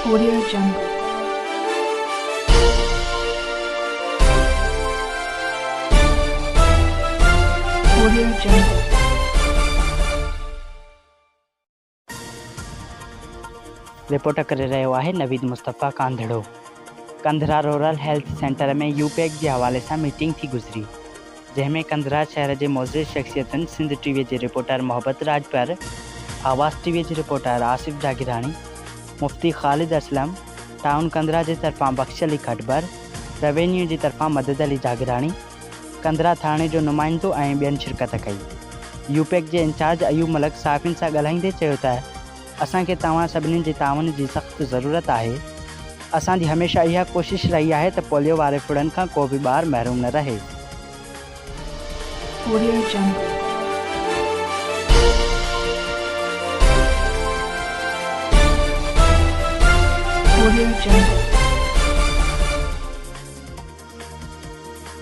Audio Jungle. Audio Jungle. Report करे रहियो आहे Naveed Mustafa Kandhro. Kandhra rural health centre में यूपैक जे हवाले सां मीटिंग थी गुज़री, जंहिंमें कंधरा शहर जे मोज़िज़ शख़्सियतुनि सिंध टीवी जे रिपोर्टर मोहब्बत राजपर, आवाज़ टीवी जे रिपोर्टर आसिफ जागिरानी, मुफ्ती ख़ालिद असलम, टाउन कंधरा जे तरफ़ां बख़्श अली खटबर, रेवेन्यू जी तरफ़ां मदद अली जागिरानी, कंधरा थाणे जो नुमाइंदो ऐं ॿियनि शिरकत कई। यूपैक जे इंचार्ज अयूब मलक साफ़िन सां ॻाल्हाईंदे चयो त असांखे तव्हां सभिनी जे ताउन जी सख़्तु ज़रूरत आहे। असांजी हमेशह इहा कोशिश रही आहे त पोलियो वारे फुड़नि खां को बि ॿार महरूम न रहे। Audio Jungle. Audio Jungle.